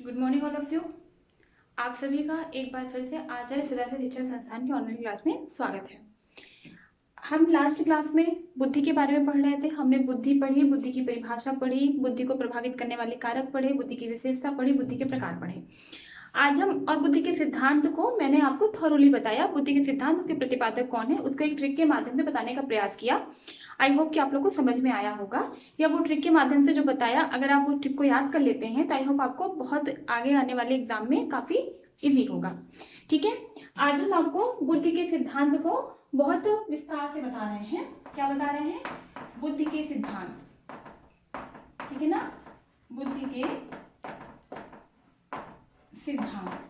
Good morning all of you. आप सभी का एक बार फिर से आचार्य सुधाकर शिक्षण संस्थान की ऑनलाइन क्लास में स्वागत है। हम लास्ट क्लास में बुद्धि के बारे में पढ़ रहे थे। हमने बुद्धि पढ़ी, बुद्धि की परिभाषा पढ़ी, बुद्धि को प्रभावित करने वाले कारक पढ़े, बुद्धि की विशेषता पढ़ी, बुद्धि के प्रकार पढ़े। आज हम और बुद्धि के सिद्धांत को मैंने आपको थॉरोली बताया। बुद्धि के सिद्धांत, उसके प्रतिपादक कौन है, उसको एक ट्रिक के माध्यम से बताने का प्रयास किया। आई होप कि आप लोग को समझ में आया होगा, या वो ट्रिक के माध्यम से जो बताया, अगर आप वो ट्रिक को याद कर लेते हैं तो आई होप आपको बहुत आगे आने वाले एग्जाम में काफी इजी होगा। ठीक है, आज हम आपको बुद्धि के सिद्धांत को बहुत विस्तार से बता रहे हैं। क्या बता रहे हैं? बुद्धि के सिद्धांत। ठीक है ना, बुद्धि के सिद्धांत।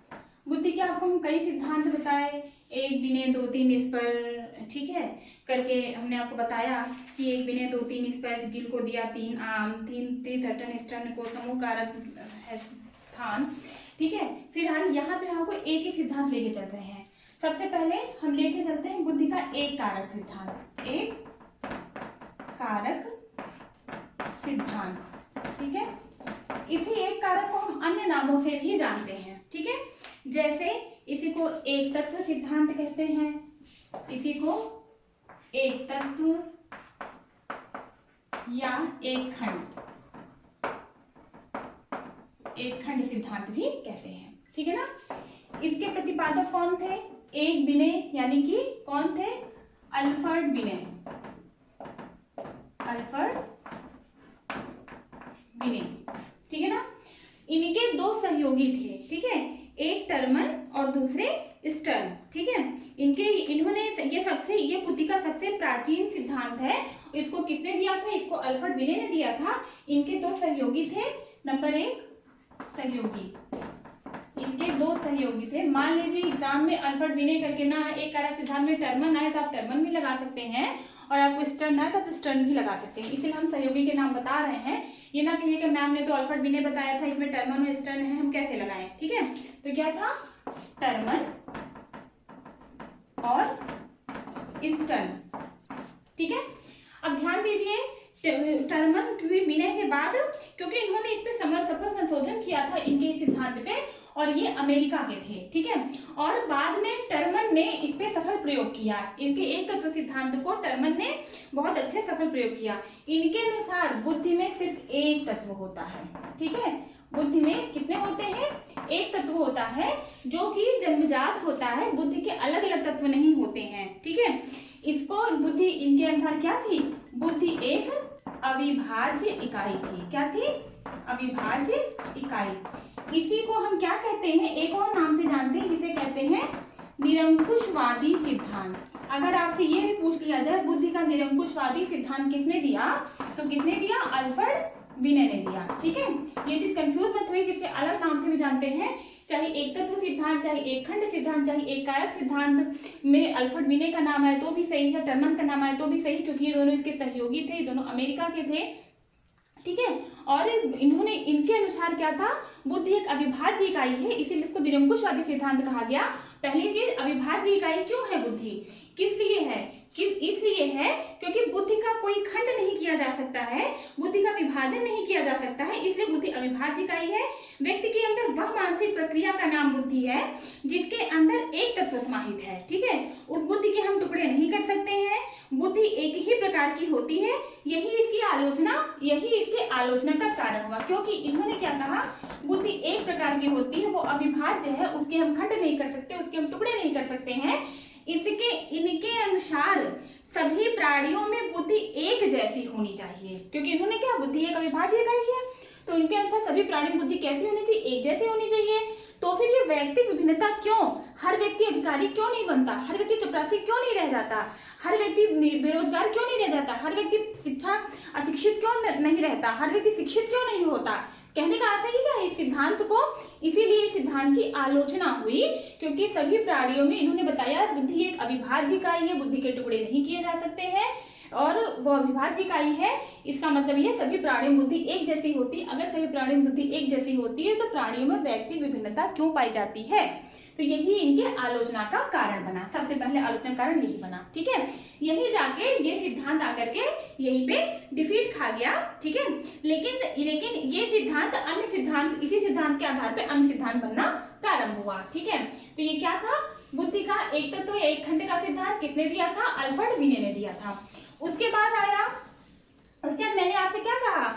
बुद्धि के आपको हम कई सिद्धांत बताए, एक बिने दो तीन इस पर, ठीक है, करके हमने आपको बताया कि एक बिने दो तीन इस पर गिल को दिया तीन आम, तीन त्रितटन स्तन को समूह कारक है स्थान। ठीक है, फिर हम यहाँ पे हमको एक एक सिद्धांत लेके चलते हैं। सबसे पहले हम लेके चलते हैं बुद्धि का एक कारक सिद्धांत। एक कारक सिद्धांत। ठीक है, इसी एक कारक को हम अन्य नामों से भी जानते हैं। ठीक है, जैसे इसी को एक तत्व सिद्धांत कहते हैं, इसी को एक तत्व या एक खंड सिद्धांत भी कहते हैं। ठीक है ना, इसके प्रतिपादक कौन थे? एक बिने, यानी कि कौन थे? अल्फ्रेड बिने। ठीक है ना, इनके दो सहयोगी थे। ठीक है, एक टर्मन और दूसरे स्टर्न। ठीक है, इन्होंने ये बुद्धि का सबसे प्राचीन सिद्धांत है। इसको किसने दिया था? इसको अल्फ्रेड बिने ने दिया था। इनके दो सहयोगी थे। नंबर एक सहयोगी, इनके दो सहयोगी थे। मान लीजिए एग्जाम में अल्फ्रेड बिने करके ना एक कारक सिद्धांत में टर्मन आए तो आप टर्मन भी लगा सकते हैं, और आपको स्टर्न आए तो आप स्टर्न भी लगा सकते हैं। इसलिए हम सहयोगी के नाम बता रहे हैं। ये ना कहिए कि मैम ने तो अल्फ्रेड बिने बताया था, इसमें टर्मन और स्टर्न है, हम कैसे लगाएं। ठीक है, तो क्या था? टर्मन और स्टर्न। ठीक है, अब ध्यान दीजिए, टर्मन बिने के बाद, क्योंकि इन्होंने इस पे सफल संशोधन किया था इनके सिद्धांत पे, और ये अमेरिका के थे। ठीक है, और बाद में टर्मन ने इस पे सफल प्रयोग किया। इनके एक तत्व सिद्धांत को टर्मन ने बहुत अच्छे सफल प्रयोग किया। इनके अनुसार बुद्धि में सिर्फ एक तत्व होता है। ठीक है, बुद्धि में कितने होते हैं? एक तत्व होता है, जो कि जन्मजात होता है। बुद्धि के अलग अलग तत्व नहीं होते हैं। ठीक है, इसको बुद्धि, इनके अनुसार क्या थी? बुद्धि एक अविभाज्य इकाई थी। क्या थी? अविभाज्य इकाई। इसी को हम क्या कहते हैं? एक और नाम से जानते हैं, जिसे कहते हैं निरंकुशवादी सिद्धांत। अगर आपसे ये भी पूछ लिया जाए बुद्धि का निरंकुशवादी सिद्धांत किसने दिया, तो किसने दिया? अल्फ्रेड बिने ने दिया। ठीक है, ये चीज कंफ्यूज मत हुई, किसके अलग नाम से भी जानते हैं। चाहे एक तत्व सिद्धांत, चाहे एक खंड सिद्धांत, चाहे एक कारक सिद्धांत में अल्फ्रेड बिने का नाम आए तो भी सही है, टर्मन का नाम आए तो भी सही, क्योंकि ये दोनों इसके सहयोगी थे, ये दोनों अमेरिका के थे। ठीक है, और इन्होंने, इनके अनुसार क्या था? बुद्धि एक अविभाज्य इकाई है, इसीलिए इसको निरंकुशवादी सिद्धांत कहा गया। पहली चीज, अविभाज्य इकाई क्यों है बुद्धि? किस लिए है? इसलिए है क्योंकि बुद्धि का कोई खंड नहीं किया जा सकता है, बुद्धि का विभाजन नहीं किया जा सकता है, इसलिए बुद्धि अविभाज्य इकाई है। व्यक्ति के अंदर वह मानसिक प्रक्रिया का नाम बुद्धि है जिसके अंदर एक तत्व समाहित है। ठीक है, उस बुद्धि के हम टुकड़े नहीं कर सकते हैं। बुद्धि एक ही प्रकार की होती है। यही इसकी आलोचना का कारण हुआ, क्योंकि इन्होंने क्या कहा? बुद्धि एक प्रकार की होती है, वो अविभाज्य है, उसके हम खंड नहीं कर सकते, उसके हम टुकड़े नहीं कर सकते हैं। इनके अनुसार सभी प्राणियों में बुद्धि एक जैसी होनी चाहिए, क्योंकि इन्होंने क्या? बुद्धि एक अविभाज्य इकाई है, तो इनके अनुसार सभी प्राणियों में बुद्धि कैसी होनी चाहिए? एक जैसी होनी चाहिए। तो फिर ये व्यक्ति विभिन्नता क्यों? हर व्यक्ति अधिकारी क्यों नहीं बनता? हर व्यक्ति चपरासी क्यों नहीं रह जाता? हर व्यक्ति बेरोजगार क्यों नहीं रह जाता? हर व्यक्ति अशिक्षित क्यों नहीं रहता? हर व्यक्ति शिक्षित क्यों नहीं होता? कहने का आशय क्या है इस सिद्धांत को? इसीलिए इस सिद्धांत की आलोचना हुई, क्योंकि सभी प्राणियों में इन्होंने बताया बुद्धि एक अविभाज्य इकाई है, बुद्धि के टुकड़े नहीं किए जा सकते हैं, और वो अविभाज्य इकाई है। इसका मतलब ये सभी प्राणियों में बुद्धि एक जैसी होती। अगर सभी प्राणियों में बुद्धि एक जैसी होती है तो प्राणियों में व्यक्ति विभिन्नता क्यों पाई जाती है? तो यही इनके आलोचना का कारण बना, सबसे पहले आलोचना कारण यही बना, ठीक है। यही जाके ये सिद्धांत आकर के यहीं पे डिफीट खा गया, ठीक है। लेकिन ये सिद्धांत अन्य सिद्धांत, इसी सिद्धांत के आधार पे अन्य सिद्धांत बनना प्रारंभ हुआ, ठीक है। तो ये क्या था, बुद्धि का एक तत्व एक खंड का सिद्धांत किसने दिया था, अल्फ्रेड वीने ने दिया था। उसके बाद आया, उसके बाद मैंने आपसे क्या कहा,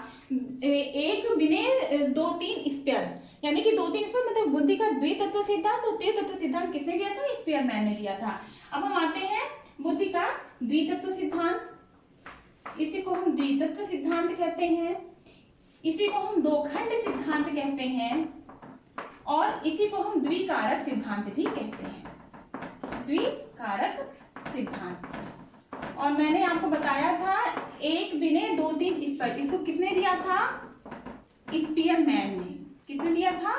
एक बिने दो तीन स्पेयर, यानी कि दो तीन स्पेयर मतलब बुद्धि का द्वितत्व सिद्धांत और त्रितत्व सिद्धांत किसने दिया था, स्पेयरमैन ने दिया था। अब हम आते हैं बुद्धि का द्वितत्व सिद्धांत, इसी को हम द्वितत्व सिद्धांत कहते हैं, इसी को हम दो खंड सिद्धांत कहते हैं, और इसी को हम द्विकारक सिद्धांत भी कहते हैं, द्विकारक सिद्धांत। और मैंने आपको बताया था एक बिने दो तीन स्पेयर, इसको किसने दिया था, स्पीयरमैन ने। किसने दिया था,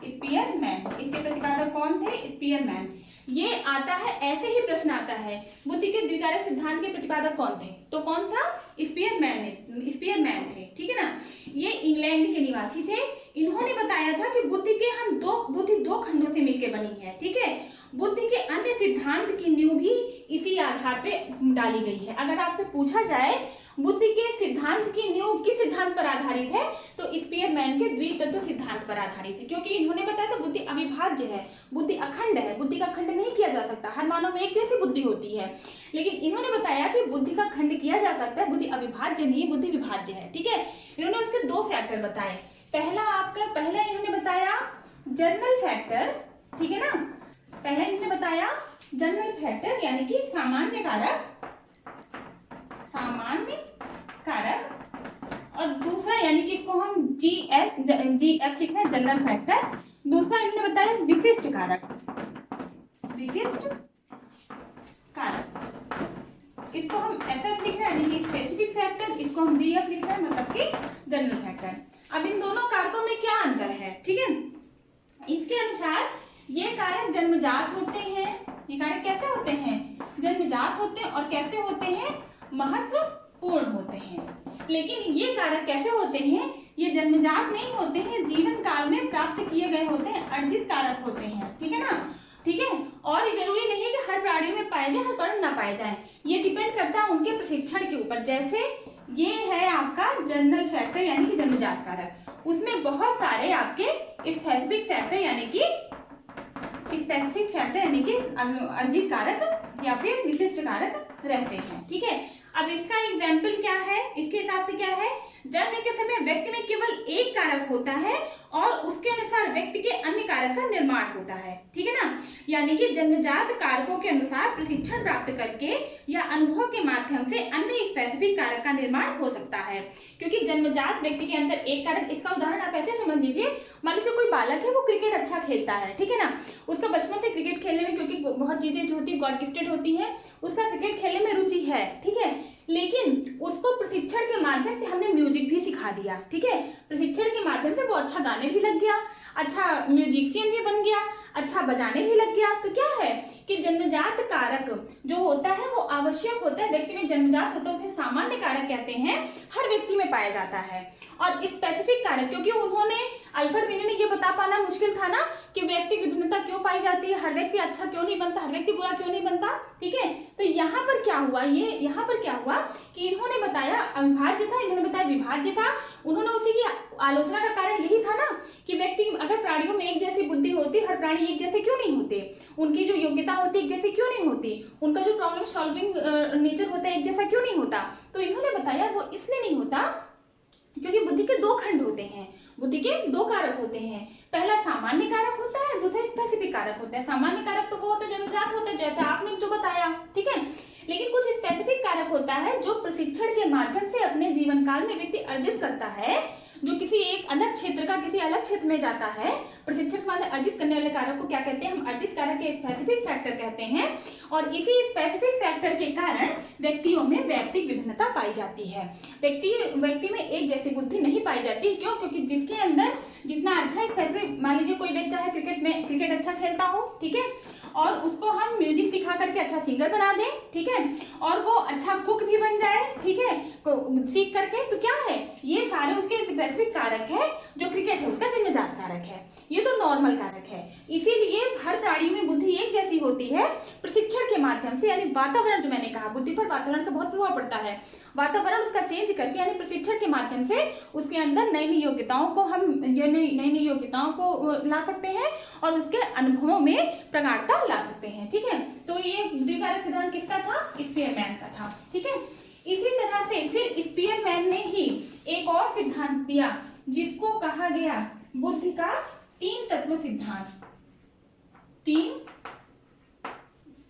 स्पीयरमैन। इसके प्रतिपादक कौन थे, स्पीयरमैन। ये आता है, ऐसे ही प्रश्न आता है, बुद्धि के द्विकारक सिद्धांत के प्रतिपादक कौन थे, तो कौन था, स्पीयरमैन थे, ठीक है ना। ये इंग्लैंड के निवासी थे। इन्होंने बताया था कि बुद्धि दो खंडों से मिलकर बनी है, ठीक है। बुद्धि के अन्य सिद्धांत की नींव भी इसी आधार पे डाली गई है। अगर आपसे पूछा जाए बुद्धि के सिद्धांत की नींव किस सिद्धांत पर आधारित है, तो स्पीयरमैन के द्वितत्व सिद्धांत पर आधारित है, क्योंकि इन्होंने बताया था बुद्धि अविभाज्य है, बुद्धि अखंड है, बुद्धि का खंड नहीं किया जा सकता। हर मानव में एक जैसी बुद्धि होती है, लेकिन इन्होंने बताया कि बुद्धि का खंड किया जा सकता है, बुद्धि अविभाज्य नहीं, बुद्धि विभाज्य है, ठीक है। इन्होंने उसके दो फैक्टर बताए। पहला इन्होंने बताया जनरल फैक्टर, ठीक है ना। पहले इन्होंने बताया जनरल फैक्टर यानी कि सामान्य कारक, और दूसरा यानी कि इसको हम जीएफ लिखते हैं, जनरल फैक्टर। दूसरा इन्होंने बताया विशिष्ट कारक, इसको हम एसएफ लिख रहे हैं यानी कि स्पेसिफिक फैक्टर, इसको हम जीएफ लिख रहे हैं मतलब कि जनरल फैक्टर। अब इन दोनों कारकों में क्या अंतर है, ठीक है। इसके अनुसार ये कारक जन्मजात होते हैं, ये कारक कैसे होते हैं, जन्मजात होते हैं, और कैसे होते हैं, महत्वपूर्ण होते हैं। लेकिन ये कारक कैसे होते हैं, ये जन्मजात नहीं होते हैं, जीवन काल में प्राप्त किए गए होते हैं, अर्जित कारक होते हैं, ठीक है ना, ठीक है। और ये जरूरी नहीं है कि हर प्राणियों में पाए जाए, हर प्राणी ना पाए जाए, ये डिपेंड करता है उनके प्रशिक्षण के ऊपर। जैसे ये है आपका जनरल फैक्टर यानी कि जन्मजात कारक, उसमें बहुत सारे आपके स्पेसिफिक फैक्टर यानी कि अर्जित कारक या फिर विशिष्ट कारक रहते हैं, ठीक है। अब इसका एग्जाम्पल क्या है, इसके हिसाब से क्या है, जन्म के समय व्यक्ति में केवल एक कारक होता है और उसके अनुसार व्यक्ति के अन्य कारक का निर्माण होता है, ठीक है ना। यानी कि जन्मजात कारकों के अनुसार प्रशिक्षण प्राप्त करके या अनुभव के माध्यम से अन्य स्पेसिफिक कारक का निर्माण हो सकता है। क्योंकि जन्मजात व्यक्ति के अंदर एक कारक, इसका उदाहरण आप ऐसे समझ लीजिए, मान लीजिए कोई बालक है वो क्रिकेट अच्छा खेलता है, ठीक है ना, उसका बचपन से क्रिकेट खेलने में, क्योंकि बहुत चीजें जो होती है गॉड गिफ्टेड होती है, उसका क्रिकेट खेलने में रुचि है, ठीक है। लेकिन उसको प्रशिक्षण के माध्यम से हमने म्यूजिक भी सिखा दिया, ठीक है। प्रशिक्षण के माध्यम से वो अच्छा गाने भी लग गया, अच्छा म्यूजिशियन भी बन गया, अच्छा बजाने भी लग गया। तो क्या है कि जन्मजात कारक जो होता है वो आवश्यक होता है, व्यक्ति में जन्मजात होता है, उसे सामान्य कारक कहते हैं, हर व्यक्ति में पाया जाता है। और स्पेसिफिक कारक, क्योंकि उन्होंने अल्फ्रेड वीने ने ये बता पाना मुश्किल था ना कि व्यक्ति विभिन्नता क्यों पाई जाती है, हर व्यक्ति अच्छा क्यों नहीं बनता, हर व्यक्ति बुरा क्यों नहीं बनता, ठीक है। तो यहाँ पर क्या हुआ कि इन्होंने बताया अविभाज्य था, इन्होंने बताया विभाज्य था। उन्होंने उसी की आलोचना का कारण यही था ना कि व्यक्ति, अगर प्राणियों में एक जैसी बुद्धि होती, हर प्राणी एक जैसे क्यों नहीं होते, उनकी जो योग्यता होती एक जैसी क्यों नहीं होती, उनका जो प्रॉब्लम सॉल्विंग नेचर होता है एक जैसा क्यों नहीं होता। तो इन्होंने बताया वो इसलिए नहीं होता क्योंकि बुद्धि के दो खंड होते हैं, बुद्धि के दो कारक होते हैं। पहला सामान्य कारक होता है, दूसरा स्पेसिफिक कारक होता है। सामान्य कारक तो वो होता है जन्मजात होता है, जैसा आपने जो बताया, ठीक है। लेकिन कुछ स्पेसिफिक कारक होता है जो प्रशिक्षण के माध्यम से अपने जीवन काल में व्यक्ति अर्जित करता है, जो किसी एक अलग क्षेत्र का किसी अलग क्षेत्र में जाता है। प्रशिक्षण के माध्यम अर्जित करने वाले कारक को क्या कहते हैं, हम अर्जित कारक के स्पेसिफिक फैक्टर कहते हैं। और इसी स्पेसिफिक फैक्टर के कारण व्यक्तियों में वैयक्तिक विभिन्नता पाई जाती है। व्यक्ति में एक जैसी बुद्धि नहीं पाई जाती। क्यों? क्योंकि जिसके अंदर जितना अच्छा स्पेसिफिक, मान लीजिए कोई व्यक्ति चाहे क्रिकेट अच्छा खेलता हो, ठीक है, और उसको हम म्यूजिक सिखा करके अच्छा सिंगर बना दें, ठीक है, और वो अच्छा कुक भी बन जाए, ठीक है, सीख करके, तो क्या है, ये सारे उसके स्पेसिफिक कारक है। जो क्रिकेट है उसका जन्मजात कारक है, ये तो नॉर्मल कारक है। इसीलिए हर प्राणी में बुद्धि एक जैसी होती है। प्रशिक्षण के माध्यम से, यानी वातावरण, जो मैंने कहा बुद्धि पर वातावरण का बहुत प्रभाव पड़ता है, वातावरण उसका चेंज करके, यानी प्रशिक्षण के माध्यम से उसके अंदर नई नई योग्यताओं को हम नई योग्यताओं को ला सकते हैं और उसके अनुभवों में प्रगाढ़ता ला सकते हैं, ठीक है। तो ये बुद्धि कारक सिद्धांत किसका था, स्पीयरमैन का था, ठीक है। इसी तरह से फिर स्पीयरमैन ने ही एक और सिद्धांत दिया जिसको कहा गया बुद्धि का तीन तत्व सिद्धांत,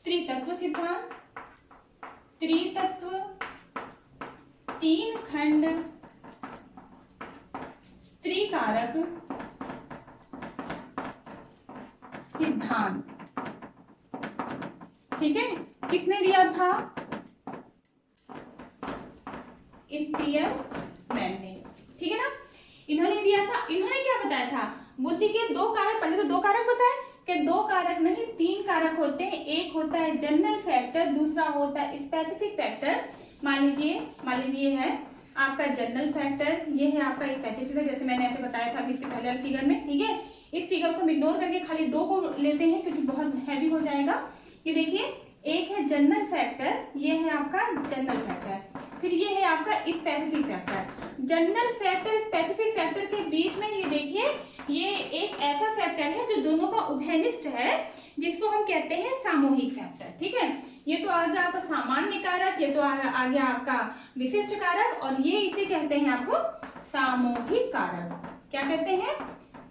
त्रितत्व सिद्धांत, त्रितत्व, तीन खंड, त्रिकारक सिद्धांत, ठीक है। किसने दिया था, स्पीयरमैन ने, ठीक है ना। इन्होंने दिया था। इन्होंने क्या बताया था, बुद्धि के दो कारक, पहले तो दो कारक बताए कि दो कारक नहीं तीन कारक होते हैं। एक होता है जनरल फैक्टर, दूसरा होता है स्पेसिफिक फैक्टर। मान लीजिए है आपका जनरल फैक्टर, ये है आपका स्पेसिफिक फैक्टर, जैसे मैंने ऐसे बताया था अभी इससे पहले फिगर में, ठीक है। इस फिगर को हम इग्नोर करके खाली दो को लेते हैं क्योंकि बहुत हैवी हो जाएगा। ये देखिए, एक है जनरल फैक्टर, ये है आपका जनरल फैक्टर, फिर ये है आपका specific factor. General factor specific factor के बीच में ये देखिए, ये एक ऐसा फैक्टर है जो दोनों का उभयनिष्ठ है, जिसको हम कहते हैं सामूहिक फैक्टर, ठीक है। ये तो आ गया आपका सामान्य कारक, ये तो आ गया आपका विशिष्ट कारक, और ये इसे कहते हैं आपको सामूहिक कारक। क्या कहते हैं,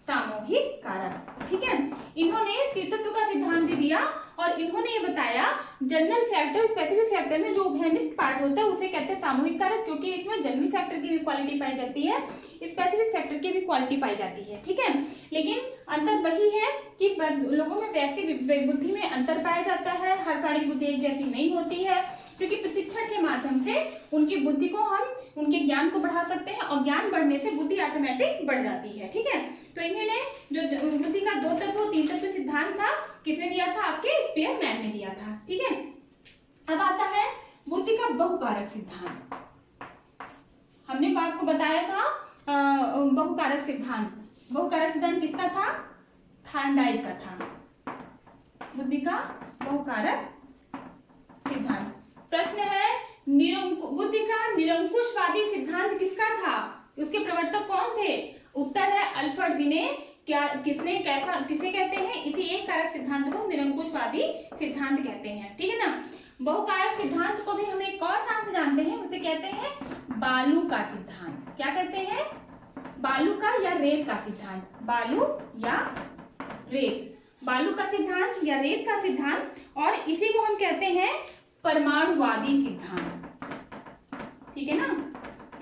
सामूहिक कारक, ठीक है। इन्होंने त्रितत्व का सिद्धांत दिया और इन्होंने ये बताया जनरल फैक्टर स्पेसिफिक फैक्टर में जो उभयनिष्ठ पार्ट होता है उसे कहते हैं सामूहिक कारक, क्योंकि इसमें जनरल फैक्टर की भी क्वालिटी पाई जाती है, स्पेसिफिक फैक्टर की भी क्वालिटी पाई जाती है, ठीक है। लेकिन अंतर वही है कि लोगों में व्यक्ति बुद्धि में अंतर पाया जाता है। हर प्राणी की बुद्धि एक जैसी नहीं होती है, क्योंकि प्रशिक्षण के माध्यम से उनकी बुद्धि को हम उनके ज्ञान को बढ़ा सकते हैं और ज्ञान बढ़ने से बुद्धि ऑटोमेटिक बढ़ जाती है, ठीक है। तो इन्होंने जो बुद्धि का दो तत्व तीन तत्व सिद्धांत था, किसने दिया था, आपके स्पीयरमैन ने दिया था, ठीक है। अब आता है बुद्धि का बहुकारक सिद्धांत। हमने आपको बताया था बहुकारक सिद्धांत। बहुकारक सिद्धांत किसका था, थार्नडाइक का था, बुद्धि का बहुकारक सिद्धांत। प्रश्न है, बुद्धि का निरंकुशवादी सिद्धांत किसका था, उसके प्रवर्तक कौन थे। उत्तर है अल्फ्रेड बिने। किसे कहते हैं, इसी एक कारक सिद्धांत को निरंकुशवादी सिद्धांत कहते हैं, ठीक है ना। बहुकारक सिद्धांत को भी हम एक और नाम से जानते हैं, उसे कहते हैं बालू का सिद्धांत। क्या कहते हैं, बालू का या रेत का सिद्धांत, बालू या रेत, बालू का सिद्धांत या रेत का सिद्धांत। और इसी को हम कहते हैं परमाणुवादी सिद्धांत, ठीक है ना,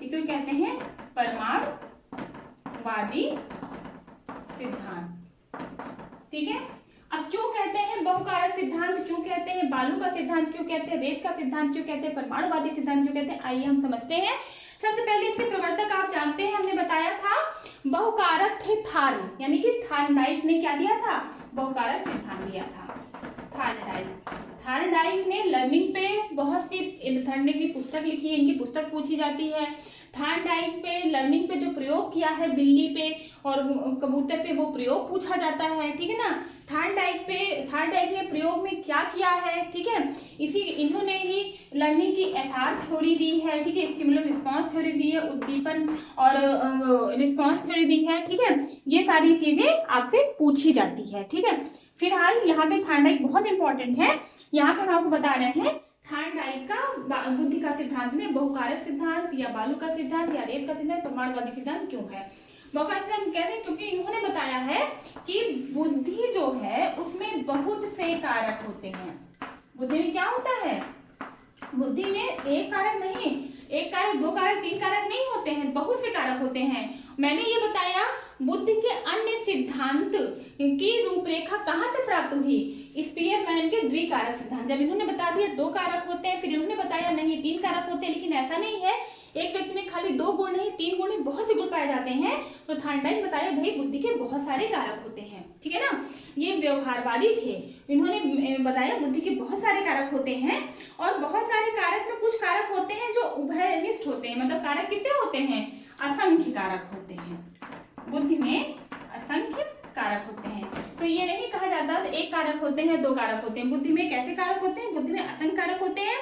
इसे कहते हैं परमाणुवादी सिद्धांत, ठीक है। अब क्यों कहते हैं बहुकारक सिद्धांत, क्यों कहते हैं बालू का सिद्धांत, क्यों कहते हैं रेत का सिद्धांत, क्यों कहते हैं परमाणुवादी सिद्धांत, क्यों कहते हैं, आइए हम समझते हैं। सबसे पहले इसके प्रवर्तक आप जानते हैं, हमने बताया था बहुकारक थे थार्न, यानी कि थार्नडाइक ने क्या दिया था, बहुकारक सिद्धांत दिया था, थार्नडाइक ने लर्निंग पे बहुत सी थार्नडाइक की पुस्तक लिखी है, इनकी पुस्तक पूछी जाती है। थार्नडाइक पे लर्निंग पे जो प्रयोग किया है बिल्ली पे और कबूतर पे, वो प्रयोग पूछा जाता है, ठीक है ना। थार्नडाइक ने प्रयोग में क्या किया है, ठीक है। इन्होंने ही लर्निंग की एसआर थ्योरी दी है, ठीक है, स्टिमुलस रिस्पांस थ्योरी दी है, उद्दीपन और रिस्पांस थ्योरी दी है, ठीक है। ये सारी चीजें आपसे पूछी जाती है, ठीक है। फिलहाल यहाँ पे थार्नडाइक बहुत इंपॉर्टेंट है, यहाँ पे हम आपको बता रहे हैं थार्नडाइक का बुद्धि का सिद्धांत में बहुकारक सिद्धांत या बालू का सिद्धांत या रेत का सिद्धांत, परमाणुवादी सिद्धांत क्यों है। बहुकारक सिद्धांत कहते हैं क्योंकि इन्होंने बताया है कि बुद्धि जो है उसमें बहुत से कारक होते हैं। बुद्धि में क्या होता है, बुद्धि में एक कारक नहीं, एक कारक, दो कारक, तीन कारक नहीं होते हैं, बहुत से कारक होते हैं। मैंने ये बताया बुद्धि के अन्य सिद्धांत की रूपरेखा कहाँ से प्राप्त हुई, स्पीयरमैन के द्विकारक सिद्धांत। जब इन्होंने बता दिया दो कारक होते हैं, फिर इन्होंने बताया नहीं तीन कारक होते हैं, लेकिन ऐसा नहीं है, एक व्यक्ति में खाली 2 गुण नहीं 3 गुण नहीं बहुत से गुण पाए जाते हैं। तो थॉर्नडाइक बताया भाई बुद्धि के बहुत सारे कारक होते हैं, ठीक है ना। ये व्यवहारवादी थे, इन्होंने बताया बुद्धि के बहुत सारे कारक होते हैं और बहुत सारे कारक में कुछ कारक होते हैं जो उभयनिष्ठ होते हैं। मतलब कारक कितने होते हैं? असंख्य कारक होते हैं। बुद्धि में असंख्य कारक होते हैं। तो ये नहीं कहा जाता एक कारक होते हैं 2 कारक होते हैं। बुद्धि में कैसे कारक होते हैं? बुद्धि में असंख्य कारक होते हैं।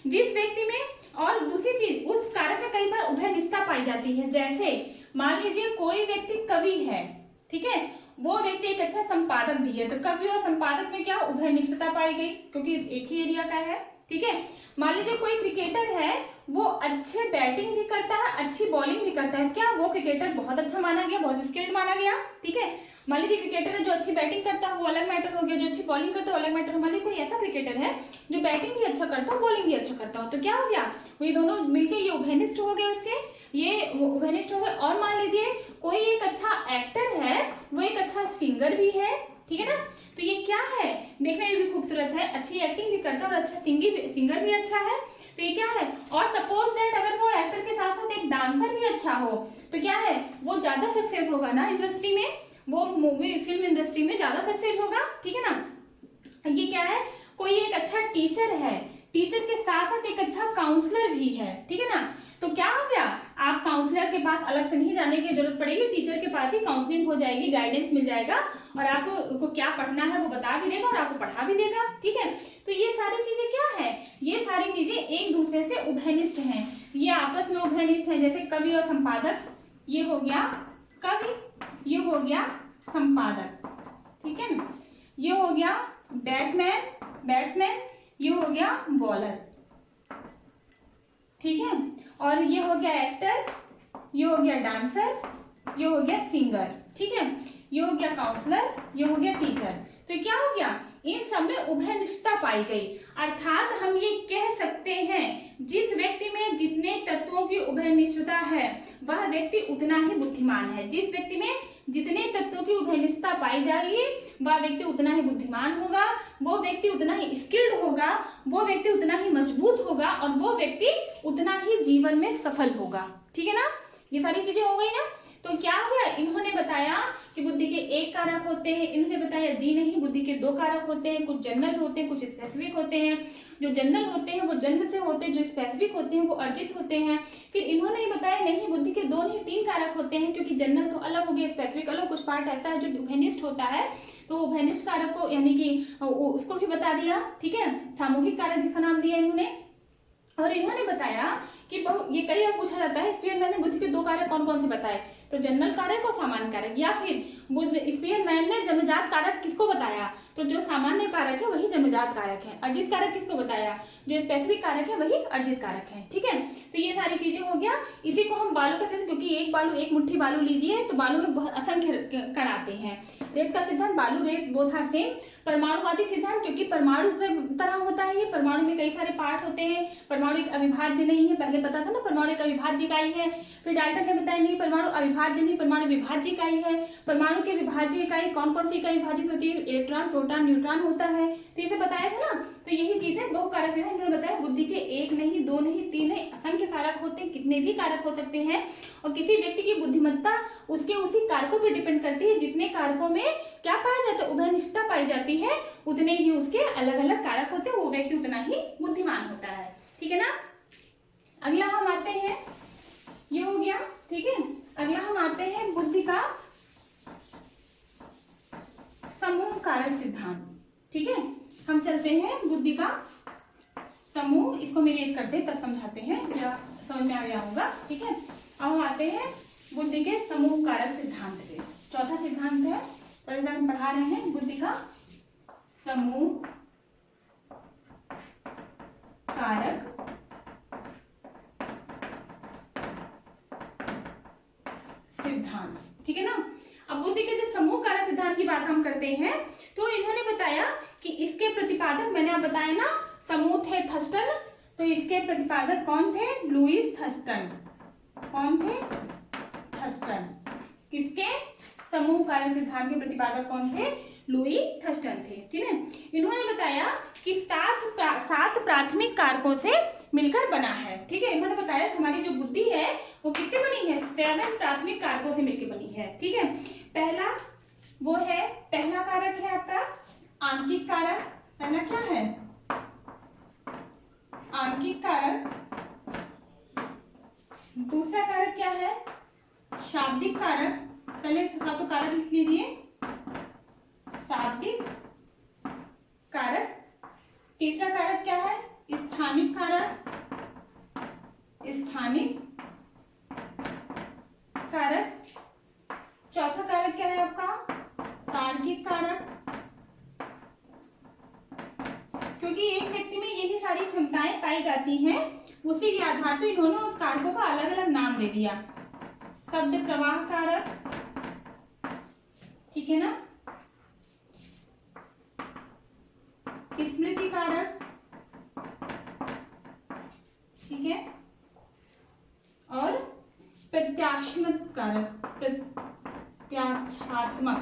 जिस व्यक्ति में, और दूसरी चीज उस कारक में कई बार उभयनिष्ठता पाई जाती है। जैसे मान लीजिए कोई व्यक्ति कवि है, ठीक है, वो व्यक्ति एक अच्छा संपादक भी है, तो कवि और संपादक में क्या उभयनिष्ठता पाई गई, क्योंकि एक ही एरिया का है, ठीक है। मान लीजिए कोई क्रिकेटर है, वो अच्छे बैटिंग भी करता है, अच्छी बॉलिंग भी करता है, क्या वो क्रिकेटर बहुत अच्छा माना गया, बहुत स्किल्ड माना गया, ठीक है। मान लीजिए क्रिकेटर है जो अच्छी बैटिंग करता है वो अलग मैटर हो गया, जो अच्छी बॉलिंग करता है वो अलग मैटर हो। मान लीजिए कोई ऐसा क्रिकेटर है जो बैटिंग भी अच्छा करता हो बॉलिंग भी अच्छा करता हो, तो क्या हो गया, वो ये दोनों मिलके ये उभयनिष्ठ हो गए, उसके ये उभयनिष्ठ हो गए। और मान लीजिए कोई एक अच्छा एक्टर है, वो एक अच्छा सिंगर भी है, ठीक है ना, तो ये क्या है, देखने में भी खूबसूरत है, अच्छी एक्टिंग भी करता है और अच्छा सिंगर भी अच्छा है, तो ये क्या है। और सपोज दैट अगर वो एक्टर के साथ साथ एक डांसर भी अच्छा हो, तो क्या है, वो ज्यादा सक्सेस होगा ना इंडस्ट्री में, वो मूवी फिल्म इंडस्ट्री में ज्यादा सक्सेस होगा, ठीक है ना। ये क्या है, कोई एक अच्छा टीचर है, टीचर के साथ साथ एक अच्छा काउंसलर भी है, ठीक है ना, तो क्या हो गया, आप काउंसलर के पास अलग से नहीं जाने की जरूरत पड़ेगी, टीचर के पास ही काउंसलिंग हो जाएगी, गाइडेंस मिल जाएगा और आपको क्या पढ़ना है वो बता भी देगा और आपको पढ़ा भी देगा, ठीक है। तो ये सारी चीजें क्या है, ये सारी चीजें एक दूसरे से उभयनिष्ठ हैं, ये आपस में उभयनिष्ठ हैं। जैसे कवि और संपादक, ये हो गया कवि, ये हो गया संपादक, ठीक है ना, ये हो गया बैट्समैन, ये हो गया बॉलर, ठीक है, और ये हो गया एक्टर, ये हो गया डांसर, ये हो गया सिंगर, ठीक है, ये हो गया काउंसलर, ये हो गया टीचर। तो क्या हो गया, इन सब में उभयनिष्ठता पाई गई। अर्थात हम ये कह सकते हैं जिस व्यक्ति में जितने तत्वों की उभयनिष्ठता है वह व्यक्ति उतना ही बुद्धिमान है। जिस व्यक्ति में जितने तत्वों की उभयनिष्ठता पाई जाएगी वह व्यक्ति उतना ही बुद्धिमान होगा, वो व्यक्ति उतना ही स्किल्ड होगा, वो व्यक्ति उतना ही मजबूत होगा और वो व्यक्ति उतना ही जीवन में सफल होगा, ठीक है ना। ये सारी चीजें हो गई ना। तो क्या हो गया, इन्होंने बताया कि बुद्धि के 1 कारक होते हैं, इन्होंने बताया जी नहीं, बुद्धि के 2 कारक होते हैं, कुछ जनरल होते हैं कुछ स्पेसिफिक होते हैं। जो जनरल होते हैं वो जन्म से होते हैं, जो स्पेसिफिक होते हैं वो अर्जित होते हैं। फिर इन्होंने बताया नहीं, बुद्धि के 2 नहीं 3 कारक होते हैं, क्योंकि जनरल तो अलग हो गया, स्पेसिफिक अलग, कुछ पार्ट ऐसा है जो उभयनिष्ठ होता है, तो उभयनिष्ठ कारक को यानी कि उसको भी बता दिया, ठीक है, सामूहिक कारक जिसका नाम दिया इन्होंने। और इन्होंने बताया कि ये कई बार पूछा जाता है स्पीयरमैन ने बुद्धि के 2 कारक कौन कौन से बताए, तो जनरल कारक और सामान्य कारक, या फिर स्पीयरमैन ने जन्मजात कारक किसको बताया, तो जो सामान्य कारक है वही जन्मजात कारक है। अर्जित कारक किसको बताया, जो स्पेसिफिक कारक है वही अर्जित कारक है, ठीक है। तो ये सारी चीजें हो गया। इसी को हम बालू का सिद्धांत, क्योंकि एक मुट्ठी बालू लीजिए तो बालू में बहुत असंख्य कण आते हैं। रेत का सिद्धांत, बालू रेत बोथ आर सेम। परमाणुवादी सिद्धांत, क्योंकि परमाणु की तरह होता है, ये परमाणु में कई सारे पार्ट होते हैं, परमाणु एक अविभाज्य नहीं है, पहले पता था ना परमाणु एक अविभाज्य इकाई है। फिर डाल्टन ने बताया नहीं, परमाणु अविभाज्य नहीं, परमाणु विभाज्य इकाई है। परमाणु की विभाज्य इकाई कौन कौन सी इकाई विभाजित होती है, इलेक्ट्रॉन प्रोटॉन न्यूट्रॉन होता है, तो इसे बताया था ना। तो यही चीजें बहुकारक सिद्धांत इन्होंने बताया, बुद्धि के 1 नहीं 2 नहीं 3 नहीं असंख्य कारक होते हैं, कितने भी कारक हो सकते हैं, और किसी व्यक्ति की बुद्धिमत्ता उसके उसी कारकों पर डिपेंड करती है। जितने कारकों में क्या पाया जाता है, उभयनिष्ठता पाई जाती है, उतने ही उसके अलग अलग कारक होते हैं, वो व्यक्ति उतना ही बुद्धिमान होता है, ठीक है ना। अगला हम आते हैं, ये हो गया, ठीक है। अगला हम आते हैं बुद्धि का समूह कारक सिद्धांत, ठीक है। हम चलते हैं बुद्धि का समूह, इसको मेरे करते हैं तब समझाते हैं, समझ में आ गया होगा, ठीक है। अब हम आते हैं बुद्धि के समूह कारक सिद्धांत पे। चौथा सिद्धांत है, तो इधर हम पढ़ा रहे हैं बुद्धि का समूह कारक सिद्धांत, ठीक है ना। अब बुद्धि के जब समूह कारक सिद्धांत की बात हम करते हैं तो इन्होंने बताया कि इसके प्रतिपादक, मैंने आप बताया ना, समूह थे थर्स्टन, तो इसके प्रतिपादक कौन थे, लुईस थर्स्टन। कौन थे, थर्स्टन। किसके, समूह कारक सिद्धांत के प्रतिपादक कौन थे, लुई थर्स्टन थे, ठीक है। इन्होंने बताया कि 7 प्राथमिक कारकों से मिलकर बना है। ठीक है, इन्होंने बताया हमारी जो बुद्धि है वो किससे बनी है, 7 प्राथमिक कारकों से मिलकर बनी है। ठीक है, पहला कारक है आपका आंकिक कारक। पहला क्या है, आंकिक कारक। दूसरा कारक क्या है, शाब्दिक कारक। पहले तो कारक लिख लीजिए, शाब्दिक कारक। तीसरा कारक क्या है, स्थानिक कारक, स्थानिक कारक। चौथा कारक क्या है आपका, तार्किक कारक। क्योंकि एक व्यक्ति में यही सारी क्षमताएं पाई जाती हैं, उसी के आधार पर इन्होंने उस कारकों का अलग अलग नाम दे दिया। शब्द प्रवाह कारक, ठीक है ना, स्मृति कारक, ठीक है, और प्रत्याक्षात्मक कारक, प्रत्याक्षात्मक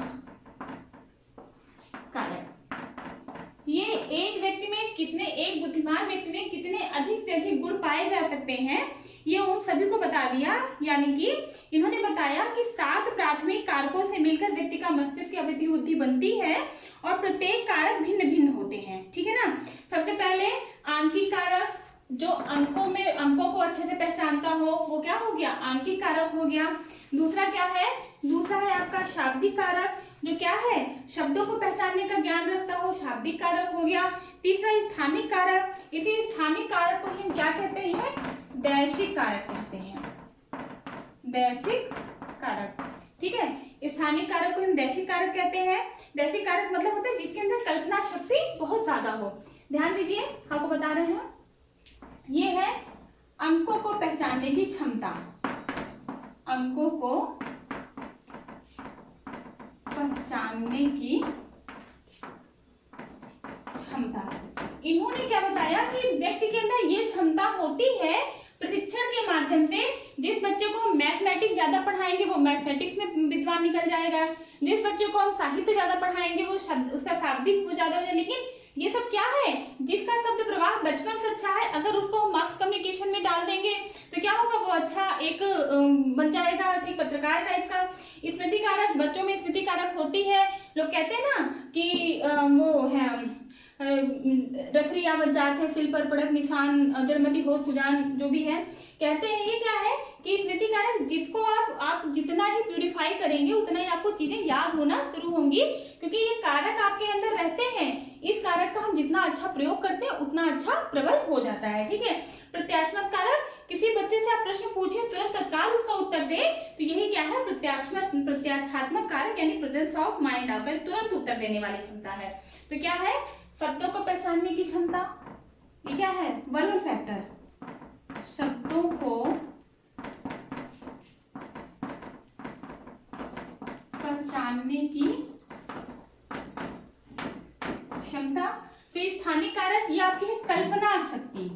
कारक। ये एक व्यक्ति में कितने, एक बुद्धिमान व्यक्ति में कितने अधिक से अधिक गुण पाए जा सकते हैं, ये उन सभी को बता दिया। यानी कि इन्होंने बताया कि 7 प्राथमिक कारकों से मिलकर व्यक्ति का मस्तिष्क या बुद्धि बनती है और प्रत्येक कारक भिन्न भिन्न होते हैं। ठीक है ना। सबसे पहले आंकिक कारक, जो अंकों को अच्छे से पहचानता हो, वो क्या हो गया, आंकिक कारक हो गया। दूसरा क्या है, दूसरा है आपका शाब्दिक कारक, जो क्या है, शब्दों को पहचानने का ज्ञान रखता हो, शाब्दिक कारक हो गया। तीसरा स्थानिक कारक, इसी स्थानिक कारक को हम क्या कहते हैं, दैशिक कारक कहते हैं, दैशिक कारक। ठीक है, स्थानिक कारक को हम दैशिक कारक कहते हैं। दैशिक कारक मतलब होता है जिसके अंदर कल्पना शक्ति बहुत ज्यादा हो। ध्यान दीजिए, आपको बता रहे हैं, ये है अंकों को पहचानने की क्षमता, अंकों को पहचानने की क्षमता। इन्होंने क्या बताया कि व्यक्ति के अंदर ये क्षमता होती है प्रशिक्षण के माध्यम से। जिस बच्चे को हम मैथमेटिक्स ज्यादा पढ़ाएंगे वो मैथमेटिक्स में विद्वान निकल जाएगा, जिस बच्चे को हम साहित्य ज्यादा पढ़ाएंगे वो उसका शाब्दिक वो ज्यादा हो जाएगा। लेकिन ये सब क्या है, जिसका शब्द प्रवाह बचपन से अच्छा है, अगर उसको मास कम्युनिकेशन में डाल देंगे तो क्या होगा, वो अच्छा एक बन जाएगा, ठीक, पत्रकार टाइप का। स्मृति कारक, बच्चों में स्मृति कारक होती है। लोग कहते हैं ना कि वो है रसरी आवत जात है, सिल पर पड़त निशान, जड़मति हो सुजान, जो भी है कहते हैं। ये क्या है कि स्मृति कारक, जिसको आप जितना ही प्यूरिफाई करेंगे उतना ही आपको चीजें याद होना शुरू होंगी, क्योंकि ये कारक आपके अंदर रहते हैं। इस कारक का हम जितना अच्छा प्रयोग करते हैं उतना अच्छा प्रबल हो जाता है। ठीक है। प्रत्यात्मक कारक, किसी बच्चे से आप प्रश्न पूछिए तुरंत तत्काल उसका उत्तर दे, तो यही क्या है, प्रत्याक्षात्मक कारक, यानी प्रेजेंस ऑफ माइंड, आपका तुरंत उत्तर देने वाली क्षमता है। तो क्या है, शब्दों को पहचानने की क्षमता, ये क्या है, वर्बल फैक्टर, शब्दों को पहचानने की क्षमता। फिर स्थानिक कारक, ये आपकी है कल्पना शक्ति,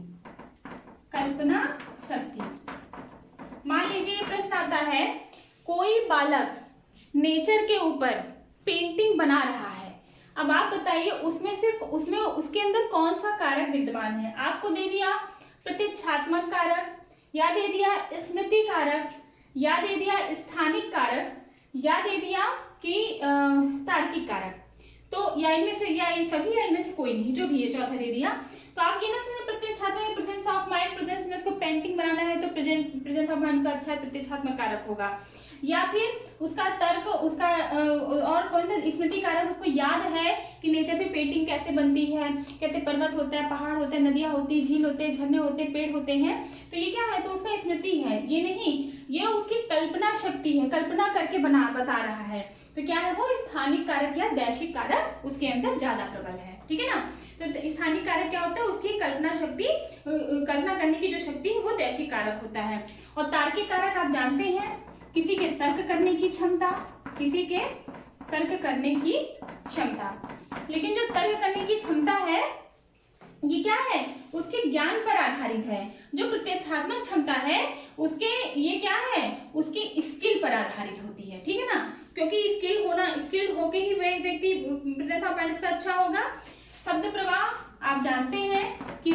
कल्पना शक्ति। मान लीजिए प्रश्न आता है, कोई बालक नेचर के ऊपर पेंटिंग बना रहा है, अब आप बताइए उसमें उसके अंदर कौन सा कारक विद्यमान है। आपको दे दिया प्रतीक्षात्मक कारक, या दे दिया स्मृति कारक, या दे दिया स्थानिक कारक, या दे दिया कि तार्किक कारक। तो या इनमें से, या ये सभी, या इनमें से कोई नहीं, जो भी है चौथा दे दिया। तो आप ये ना समझे प्रत्यक्षात्मक, प्रेजेंस ऑफ माइंड, प्रेजेंस में उसको पेंटिंग बनाना है तो प्रेजेंस ऑफ माइंड का अच्छा प्रत्यक्षात्मक कारक होगा। या फिर उसका तर्क, उसका और कोई ना स्मृति कारक, उसको याद है कि नेचर पे पेंटिंग कैसे बनती है, कैसे पर्वत होता है, पहाड़ होते हैं, नदियां होती है, झील होते हैं, झरने होते हैं, पेड़ होते हैं। तो ये क्या है, तो उसका स्मृति है। ये नहीं, ये उसकी कल्पना शक्ति है, कल्पना करके बता रहा है। तो क्या है, वो स्थानिक कारक या दैशिक कारक उसके अंदर ज्यादा प्रबल है। ठीक है ना। तो स्थानिक कारक क्या होता है, उसकी कल्पना शक्ति, कल्पना करने की जो शक्ति है वो दैशिक कारक होता है। और तार्किक कारक आप जानते हैं, किसी के तर्क करने की क्षमता, किसी के तर्क करने की क्षमता। लेकिन जो तर्क करने की क्षमता है ये क्या है, उसके ज्ञान पर आधारित है। जो प्रत्यक्षात्मक क्षमता है उसके, ये क्या है, उसकी स्किल पर आधारित होती है। ठीक है ना। क्योंकि स्किल्ड होके ही वह व्यक्ति प्रेजेंस ऑफ माइंड का अच्छा होगा। शब्द प्रवाह आप जानते हैं कि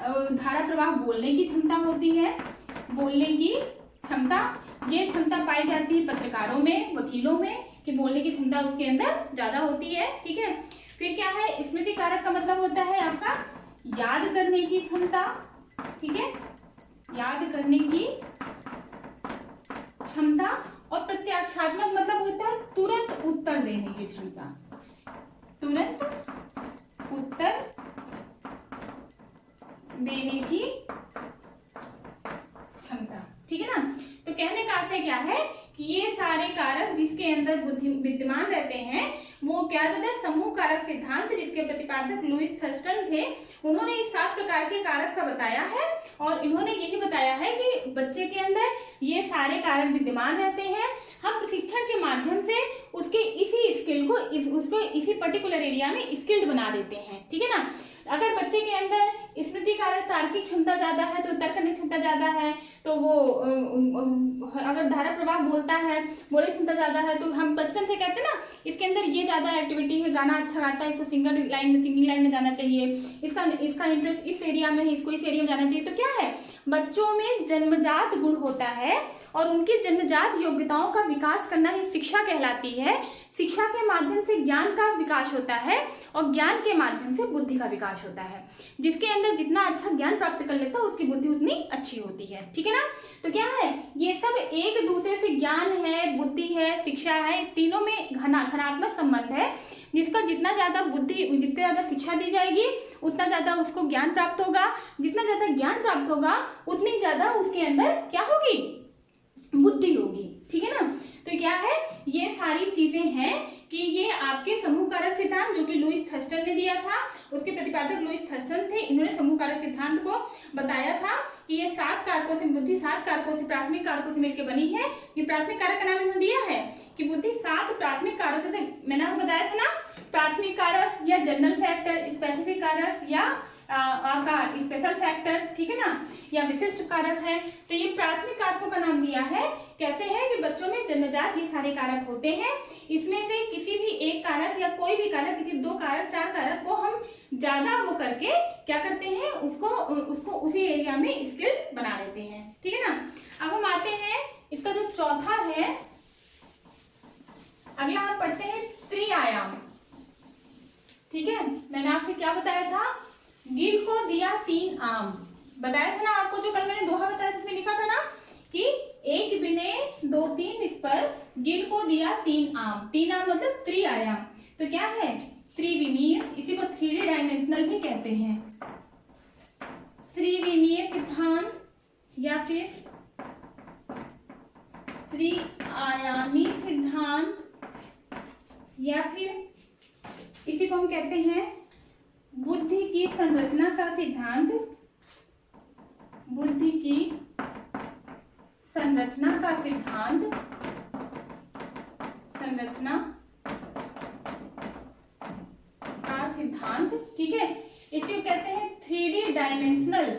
धारा प्रवाह बोलने की क्षमता होती है, बोलने की क्षमता। ये क्षमता पाई जाती है पत्रकारों में, वकीलों में, कि बोलने की क्षमता उसके अंदर ज्यादा होती है। ठीक है, फिर क्या है, स्मृति कारक का मतलब होता है आपका याद करने की क्षमता। ठीक है, याद करने की क्षमता। और प्रत्याक्षात्मक मतलब होता है तुरंत उत्तर देने की क्षमता, तुरंत उत्तर देने की क्षमता। ठीक है ना, तो कहने का आशय क्या है कि ये सारे कारक जिसके अंदर बुद्धि विद्यमान रहते हैं वो क्या बताया, समूह कारक सिद्धांत, जिसके प्रतिपादक लुईस थर्स्टन थे। उन्होंने इस 7 प्रकार के कारक का बताया है और इन्होंने यही बताया है कि बच्चे के अंदर ये सारे कारक विद्यमान रहते हैं। हम प्रशिक्षण के माध्यम से उसके इसी स्किल को उसको इसी पर्टिकुलर एरिया में स्किल्ड बना देते हैं। ठीक है ना, अगर बच्चे के अंदर स्मृति कारक तार्किक क्षमता ज्यादा है तो तर्क करने की क्षमता ज्यादा है, तो वो अगर धारा प्रवाह बोलता है, बोलने की क्षमता ज्यादा है, तो हम बचपन से कहते हैं ना इसके अंदर ये ज्यादा एक्टिविटी है, गाना अच्छा गाता है, इसको सिंगिंग लाइन में जाना चाहिए, इसका इंटरेस्ट इस एरिया में है, इसको इस एरिया में जाना चाहिए। तो क्या है, बच्चों में जन्मजात गुण होता है और उनकी जन्मजात योग्यताओं का विकास करना ही शिक्षा कहलाती है। शिक्षा के माध्यम से ज्ञान का विकास होता है और ज्ञान के माध्यम से बुद्धि का विकास होता है। जिसके अंदर जितना अच्छा ज्ञान प्राप्त कर लेता है उसकी बुद्धि उतनी अच्छी होती है। ठीक है ना, तो क्या है, ये सब एक दूसरे से, ज्ञान है, बुद्धि है, शिक्षा है, तीनों में धनात्मक संबंध है। जिसका जितना ज्यादा बुद्धि, जितनी ज्यादा शिक्षा दी जाएगी उतना ज्यादा उसको ज्ञान प्राप्त होगा, जितना ज्यादा ज्ञान प्राप्त होगा उतनी ज्यादा उसके अंदर क्या होगी, बुद्धि होगी। ठीक है ना, तो क्या है, ये सारी चीजें हैं कि ये आपके समूह कारक सिद्धांत जो कि लुईस थर्स्टन ने दिया था, उसके प्रतिपादक लुईस थर्स्टन थे। इन्होंने समूह कारक सिद्धांत को बताया था कि ये 7 कारकों से, बुद्धि 7 कारकों से, प्राथमिक कारकों से मिलकर बनी है। ये प्राथमिक कारक का नाम इन्होंने दिया है कि बुद्धि 7 प्राथमिक कारकों से, मैंने आपको बताया था ना, प्राथमिक कारक या जनरल फैक्टर, स्पेसिफिक कारक या आपका स्पेशल फैक्टर, ठीक है ना, या विशिष्ट कारक है। तो ये प्राथमिक कारकों का नाम दिया है। कैसे है कि बच्चों में जन्मजात ये सारे कारक होते हैं। इसमें से किसी भी एक कारक या कोई भी कारक, किसी 2 कारक, 4 कारक को हम ज्यादा वो करके क्या करते हैं, उसको उसी एरिया में स्किल्ड बना लेते हैं। ठीक है ना, अब हम आते हैं इसका जो चौथा है, अगला हम पढ़ते हैं त्रिआयाम। ठीक है, मैंने आपसे क्या बताया था, गिल को दिया 3 आम, बताया था ना आपको, जो कल मैंने दोहा बताया जिसमें लिखा था ना कि 1 बिने 2 3 इस पर गिल को दिया 3 आम। 3 आम मतलब त्रिआयाम। तो क्या है, त्रिविमीय, इसी को 3D डायमेंशनल भी कहते हैं। त्रिविमीय सिद्धांत या फिर त्रिआयामी सिद्धांत या फिर इसी को हम कहते हैं बुद्धि की संरचना का सिद्धांत। बुद्धि की संरचना का सिद्धांत, संरचना का सिद्धांत, ठीक है। इसे कहते हैं 3D डायमेंशनल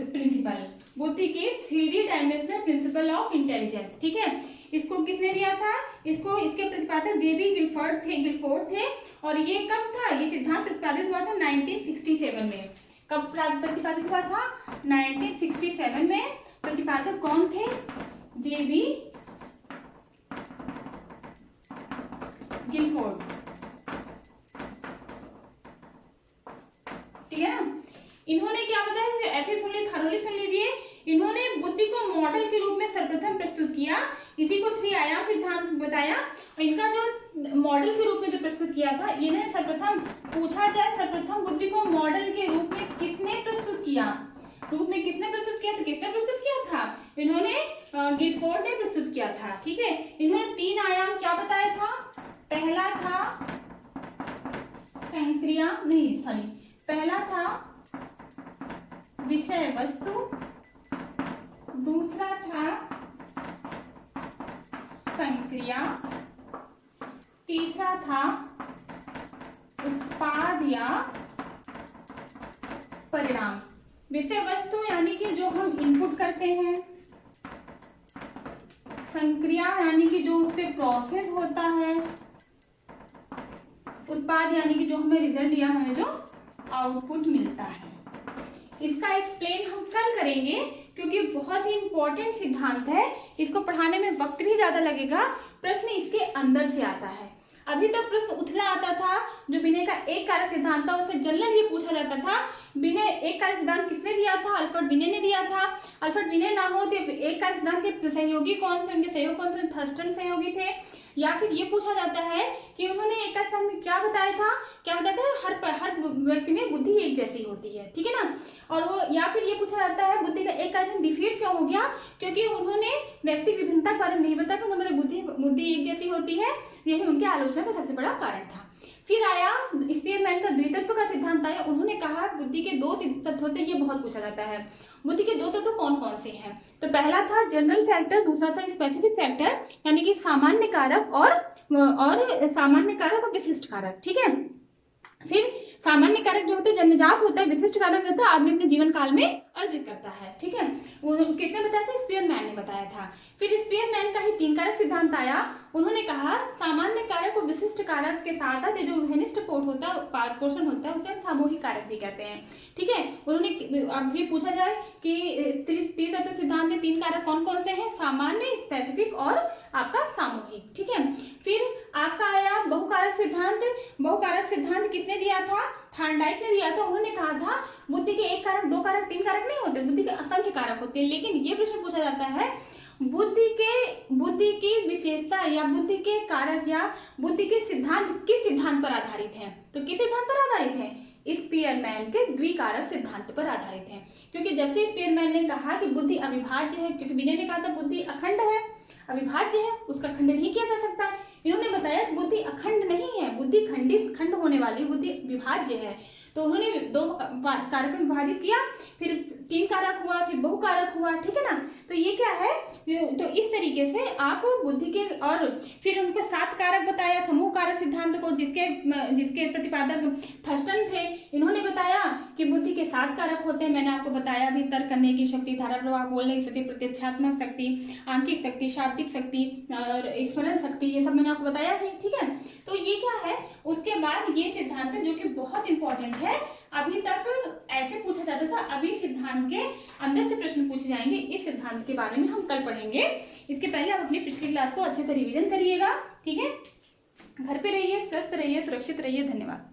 प्रिंसिपल, बुद्धि के 3D dimensional principle of intelligence. ठीक है, इसको किसने दिया था, इसको इसके प्रतिपादक जेबी गिलफोर्ड थे और ये कब था, ये सिद्धांत प्रतिपादित हुआ था 1967 में। कब प्रतिपादित हुआ था, 1967 में। प्रतिपादक कौन थे, जेबी गिलफोर्ड। ठीक है ना, इन्होंने क्या बताया, ऐसे सुन लीजिए, थरोली सुन लीजिए। इन्होंने बुद्धि को मॉडल के रूप में सर्वप्रथम प्रस्तुत किया, इसी को त्रिआयाम सिद्धांत बताया। और इनका जो मॉडल के रूप में जो प्रस्तुत किया था, इन्हें सर्वप्रथम पूछा जाए, सर्वप्रथम बुद्धि को मॉडल के रूप में किसने प्रस्तुत किया, रूप में किसने प्रस्तुत किया था, किसने प्रस्तुत किया था, इन्होंने गिलफोर्ड ने प्रस्तुत किया था। ठीक है, इन्होंने 3 आयाम क्या बताया था, पहला था संक्रिया, नहीं सॉरी, पहला था विषय वस्तु, दूसरा था संक्रिया, तीसरा था उत्पाद या परिणाम। विषय वस्तु यानी कि जो हम इनपुट करते हैं, संक्रिया यानी कि जो उस पर प्रोसेस होता है, उत्पाद यानी कि जो हमें रिजल्ट या हमें जो आउटपुट मिलता है। इसका एक्सप्लेन हम कल करेंगे, क्योंकि बहुत ही इंपॉर्टेंट सिद्धांत है, इसको पढ़ाने में वक्त भी ज्यादा लगेगा। प्रश्न इसके अंदर से आता है। अभी तक प्रश्न उथला आता था, जो विनय का एक कारक सिद्धांत था उससे जनरल ये पूछा जाता था, विनय एक कारक सिद्धांत किसने दिया था? अल्फ्रेड विनय ने दिया था। अल्फ्रेड विनय ना हो तो एक कारक सिद्धांत के सहयोगी कौन थे, उनके सहयोगी कौन थे? थर्स्टन सहयोगी थे। या फिर ये पूछा जाता है कि उन्होंने एक कारक सिद्धांत में क्या बताया था? हर व्यक्ति में बुद्धि एक जैसी होती है, ठीक है ना। और वो या फिर ये पूछा जाता है बुद्धि का एक कारक डिफीट क्यों हो गया? क्योंकि उन्होंने व्यक्ति विभिन्नता के बारे में नहीं बताया, उन्होंने बुद्धि एक जैसी होती है, यही उनके आलोचना का सबसे बड़ा कारण था। फिर आया स्पीयरमैन का द्वितत्व का सिद्धांत आया। उन्होंने कहा बुद्धि के दो तत्व होते हैं, ये बहुत पूछा जाता है। बुद्धि के दो तत्व कौन कौन से हैं? तो पहला था जनरल फैक्टर, दूसरा था स्पेसिफिक फैक्टर, यानी कि सामान्य कारक और सामान्य कारक और विशिष्ट कारक, ठीक है। फिर सामान्य कारक जो होते हैं जन्मजात होता है, विशिष्ट कारक होता है आदमी अपने जीवन काल में अर्जित करता है, ठीक है। वो किसने बताया था? स्पीयरमैन ने बताया था। फिर स्पीयरमैन का ही तीन कारक सिद्धांत आया। उन्होंने कहा सामान्य कारक और विशिष्ट कारक के साथ साथ जो वेनिस्ट होता है, पोर्शन होता है, उसे हम सामूहिक कारक भी कहते हैं, ठीक है। उन्होंने अब ये पूछा जाए कि तीन तत्व सिद्धांत में तीन कारक कौन कौन से हैं? सामान्य, स्पेसिफिक और आपका सामूहिक, ठीक है। फिर आपका आया बहुकारक सिद्धांत। बहुकारक सिद्धांत किसने दिया था? थॉर्नडाइक ने दिया था। उन्होंने कहा था बुद्धि के एक कारक, दो कारक, तीन कारक नहीं होते, बुद्धि के असंख्य कारक होते हैं। लेकिन ये प्रश्न पूछा जाता है बुद्धि की विशेषता या बुद्धि के कारक या बुद्धि के सिद्धांत किस सिद्धांत पर आधारित हैं? तो किस सिद्धांत पर आधारित हैं? स्पीयरमैन के द्विकारक सिद्धांत पर आधारित हैं। क्योंकि जब से स्पीयरमैन ने कहा कि बुद्धि अविभाज्य है, क्योंकि विनय ने कहा था बुद्धि अखंड है, अविभाज्य है, उसका खंडन नहीं किया जा सकता। इन्होंने बताया बुद्धि अखंड नहीं है, बुद्धि खंड होने वाली, बुद्धि विभाज्य है। तो उन्होंने दो कारक में विभाजित किया, फिर तीन कारक हुआ, फिर बहुकारक हुआ, ठीक है ना। तो ये क्या है? तो इस तरीके से आप बुद्धि के, और फिर उनको सात कारक बताया, समूह कारक सिद्धांत को, जिसके प्रतिपादक थर्स्टन थे। इन्होंने बताया कि बुद्धि के सात कारक होते हैं। मैंने आपको बताया भी, तर्क करने की शक्ति, धारा प्रवाह, बोलने की शक्ति, प्रत्यक्षात्मक शक्ति, आंकिक शक्ति, शाब्दिक शक्ति और स्मरण शक्ति, ये सब मैंने आपको बताया है, ठीक है। तो ये क्या है? उसके बाद ये सिद्धांत जो कि बहुत इंपॉर्टेंट है, अभी तक ऐसे पूछा जाता था, अभी सिद्धांत के अंदर से प्रश्न पूछे जाएंगे। इस सिद्धांत के बारे में हम कल पढ़ेंगे। इसके पहले आप अपनी पिछली क्लास को अच्छे से रिवीजन करिएगा, ठीक है। घर पे रहिए, स्वस्थ रहिए, सुरक्षित रहिए। धन्यवाद।